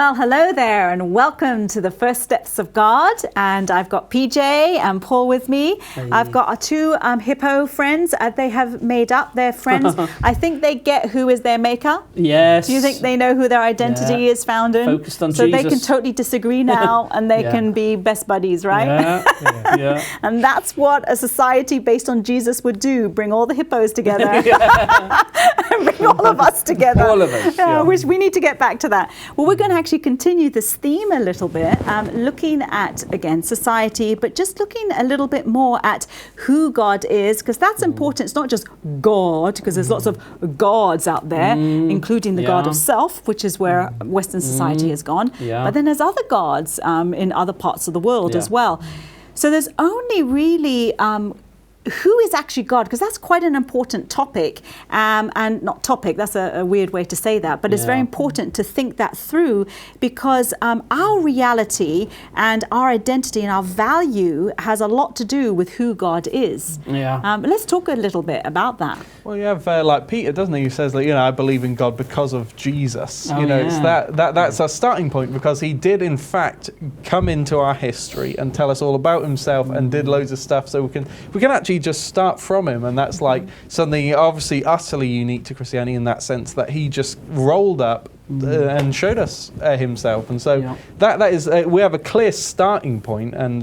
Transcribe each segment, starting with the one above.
Well, hello there and welcome to the First Steps of God. And I've got PJ and Paul with me. Hey. I've got our two hippo friends. They have made up their friends. I think they get who is their maker. Yes. Do you think they know who their identity is found in? Focused on so Jesus. They can totally disagree now and they can be best buddies, right? Yeah. And that's what a society based on Jesus would do. Bring all the hippos together. And bring all of us together. All of us. Which we need to get back to that. Well, we're going to actually continue this theme a little bit, looking at, again, society, but just looking a little bit more at who God is, because that's important. It's not just God, because there's lots of gods out there, including the God of self, which is where Western society has gone. But then there's other gods in other parts of the world as well. So there's only really who is actually God? Because that's quite an important topic, and not topic, that's a weird way to say that, but it's very important to think that through, because our reality and our identity and our value has a lot to do with who God is. Let's talk a little bit about that. Well, you have like Peter, doesn't he? Who says that, I believe in God because of Jesus. It's that's our starting point, because he did in fact come into our history and tell us all about himself and did loads of stuff, so we can actually just start from him, and that's like something obviously utterly unique to Christianity in that sense, that he just rolled up and showed us himself. And so that is we have a clear starting point, and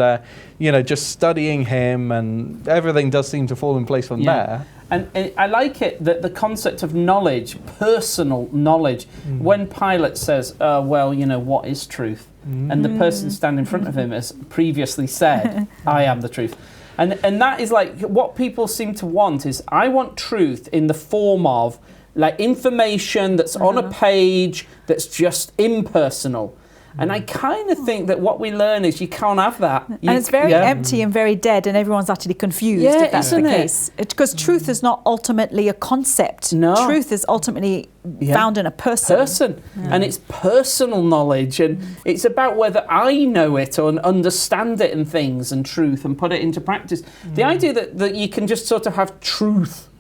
just studying him, and everything does seem to fall in place from there. And I like it that the concept of knowledge, personal knowledge, when Pilate says, what is truth? And the person standing in front of him has previously said, I am the truth. And that is like what people seem to want is, I want truth in the form of like information that's on a page that's just impersonal. And I kind of think that what we learn is you can't have that. And it's very empty and very dead, and everyone's actually confused if that's the case. Because truth is not ultimately a concept. No. Truth is ultimately found in a person. And it's personal knowledge, and it's about whether I know it or understand it and things and truth and put it into practice. The idea that you can just sort of have truth,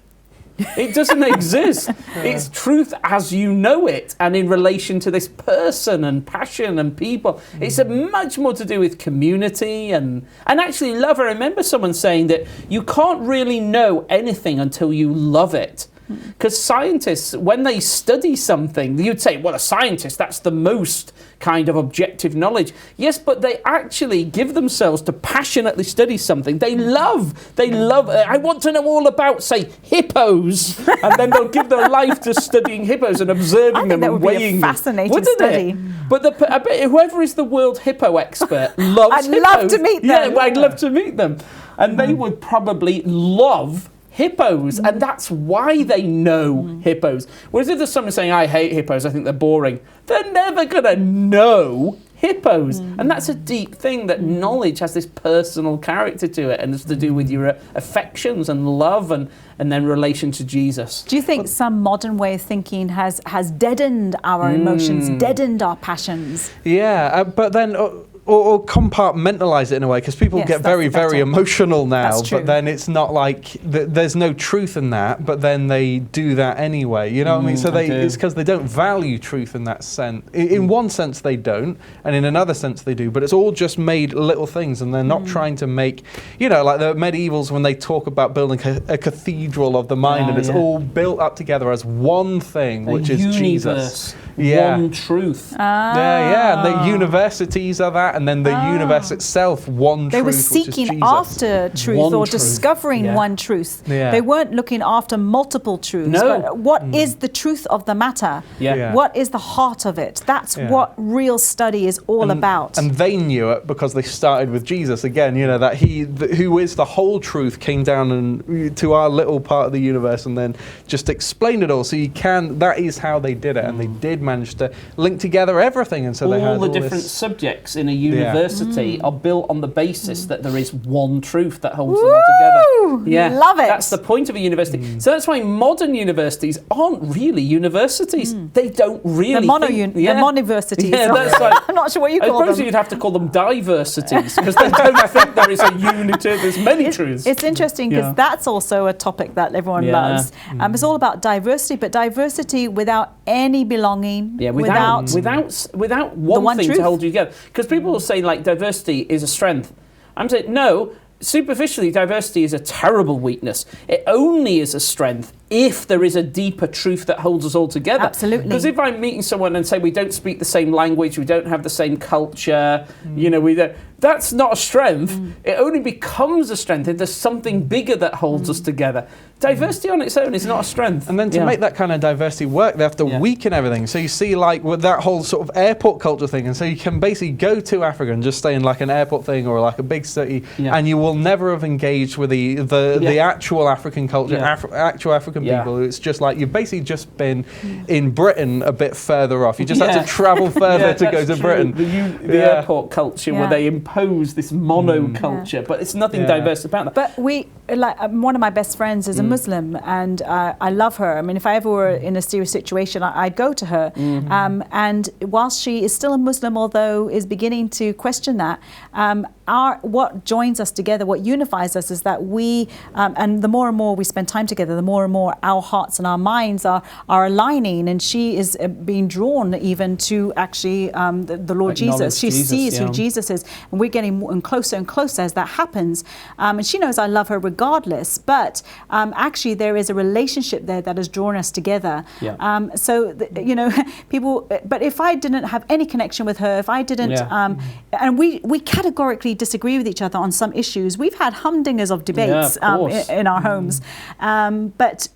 it doesn't exist. It's truth as you know it, and in relation to this person and passion and people. It's much more to do with community and actually love. I remember someone saying that you can't really know anything until you love it. Because scientists, when they study something, you'd say, well, a scientist, that's the most kind of objective knowledge. Yes, but they actually give themselves to passionately study something. They love, I want to know all about, say, hippos. And then they'll give their life to studying hippos and observing them and weighing them. That would be a fascinating study. But I bet whoever is the world hippo expert loves hippos. I'd love to meet them. Yeah, well, I'd love to meet them. And they would probably love hippos, and that's why they know hippos. Whereas if there's someone saying, I hate hippos, I think they're boring, they're never going to know hippos. And that's a deep thing, that knowledge has this personal character to it, and it's to do with your affections and love and then relation to Jesus. Do you think some modern way of thinking has deadened our emotions, deadened our passions? Yeah, but then... Or compartmentalize it in a way, because people get very, very emotional now, but then it's not like, there's no truth in that, but then they do that anyway, you know what I mean? So it's because they don't value truth in that sense. In one sense they don't, and in another sense they do, but it's all just made little things, and they're not trying to make, like the medievals, when they talk about building a cathedral of the mind, and it's all built up together as one thing, which is Jesus. One truth. And the universities are that, and then the universe itself, one truth. They were seeking after truth, discovering one truth. They weren't looking after multiple truths. But what is the truth of the matter? What is the heart of it? That's what real study is all about. And they knew it because they started with Jesus again. That who is the whole truth, came down and to our little part of the universe, and then just explained it all. So that is how they did it, and they did manage to link together everything, and so they had all the different subjects in a university are built on the basis that there is one truth that holds them all together. Love it. That's the point of a university. So that's why modern universities aren't really universities. They don't really the monoversities. That's right. I'm not sure what you call them. I suppose you'd have to call them diversities, because they don't think there is a unity. There's many truths. It's interesting, because that's also a topic that everyone loves. It's all about diversity, but diversity without any belonging, remain without one one thing truth. to hold you together. Because people will say like diversity is a strength. I'm saying no. Superficially, diversity is a terrible weakness. It only is a strength if there is a deeper truth that holds us all together. Absolutely. Because if I'm meeting someone and say we don't speak the same language, we don't have the same culture, that's not a strength. It only becomes a strength if there's something bigger that holds us together. Diversity on its own is not a strength. And then to make that kind of diversity work, they have to weaken everything. So you see, like, with that whole sort of airport culture thing, and so you can basically go to Africa and just stay in like an airport thing or like a big city, and you will never have engaged with the actual African culture, actual African people. It's just like you've basically just been in Britain a bit further off. You just have to travel further to go to Britain. The airport culture where they impose this monoculture, but it's nothing diverse about that. But one of my best friends is a Muslim, and I love her. I mean, if I ever were in a serious situation, I'd go to her. And whilst she is still a Muslim, although is beginning to question that, what joins us together, what unifies us, is that we, and the more and more we spend time together, the more and more our hearts and our minds are aligning, and she is being drawn even to actually the Lord Jesus. She sees who Jesus is, and we're getting closer and closer as that happens. And she knows I love her regardless, but actually there is a relationship there that has drawn us together. People, but if I didn't have any connection with her, if I didn't, and we categorically disagree with each other on some issues. We've had humdingers of debates in our homes, but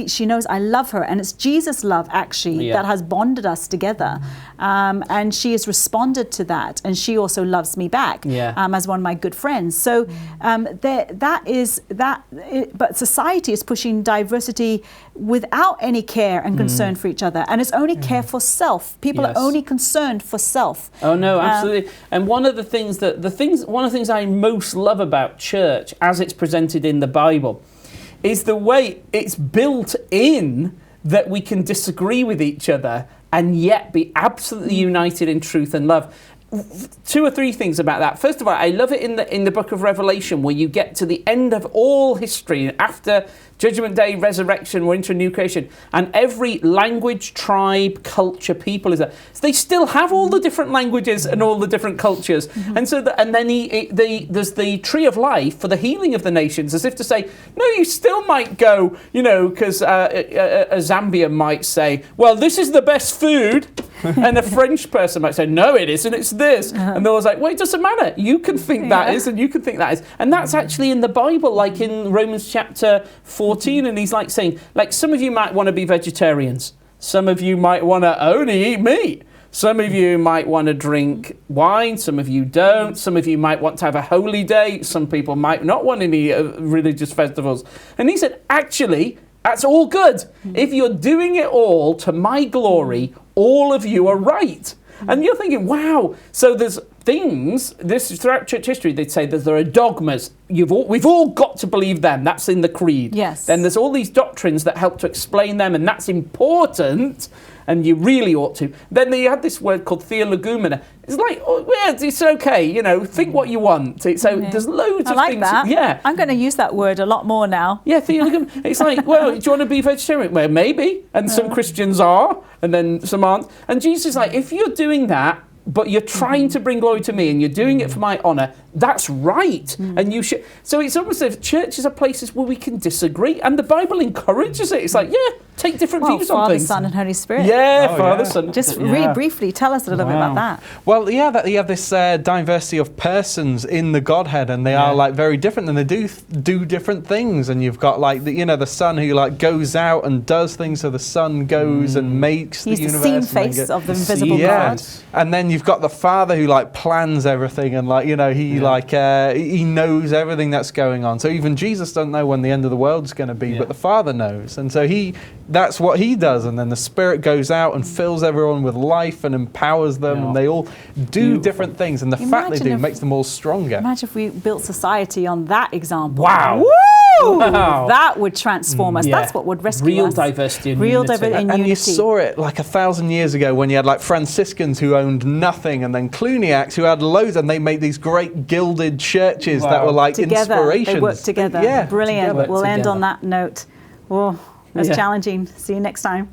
she knows I love her, and it's Jesus' love actually that has bonded us together, and she has responded to that, and she also loves me back as one of my good friends. So but society is pushing diversity without any care and concern for each other, and it's only care for self. People are only concerned for self. Oh no, absolutely. And one of the things I most love about church as it's presented in the Bible is the way it's built in that we can disagree with each other and yet be absolutely united in truth and love. Two or three things about that. First of all, I love it in the book of Revelation, where you get to the end of all history after Judgment Day, resurrection, we're into a new creation, and every language, tribe, culture, people is there. So they still have all the different languages and all the different cultures, and so then there's the tree of life for the healing of the nations, as if to say, no, you still might go, because a Zambian might say, well, this is the best food. And a French person might say, no, it isn't, it's this. And they're always like, well, it doesn't matter. You can think that is, and you can think that is. And that's actually in the Bible, like in Romans chapter 14. And he's like saying, like, some of you might want to be vegetarians. Some of you might want to only eat meat. Some of you might want to drink wine. Some of you don't. Some of you might want to have a holy day. Some people might not want any religious festivals. And he said, actually, that's all good. If you're doing it all to my glory, all of you are right. And you're thinking, wow. So there's things, this is throughout church history, they'd say that there are dogmas. We've all got to believe them. That's in the creed. Yes. Then there's all these doctrines that help to explain them, and that's important, and you really ought to. Then they had this word called theologumena. It's like, it's okay, think what you want. There's loads of things. That. Yeah. I'm going to use that word a lot more now. Yeah, theologumena. It's like, well, do you want to be vegetarian? Well, maybe. And some Christians are, and then some aren't. And Jesus is like, if you're doing that, but you're trying to bring glory to me and you're doing it for my honour, that's right. And you should. So it's almost as if churches are places where we can disagree, and the Bible encourages it. It's like, take different views on things. Father, Son and Holy Spirit. Father, Son. Just really briefly, tell us a little bit about that. Well, that you have this diversity of persons in the Godhead, and they are like very different, and they do different things. And you've got like the Son who like goes out and does things. So the Son goes and makes He's the universe. He's the seen face of the invisible God. And then you've got the Father who like plans everything, and he knows everything that's going on. So even Jesus doesn't know when the end of the world's going to be, but the Father knows, and so that's what he does. And then the Spirit goes out and fills everyone with life and empowers them, and they all do different things. And the fact they do makes them all stronger. Imagine if we built society on that example. Wow. Woo! Wow. That would transform us. That's what would rescue Real us. Diversity and Real unity. diversity and unity. And unity. You saw it like 1,000 years ago when you had like Franciscans who owned nothing, and then Cluniacs who had loads, and they made these great gilded churches that were like inspirations. They worked together. Yeah, brilliant. Together. We'll end on that note. Oh, that's challenging. See you next time.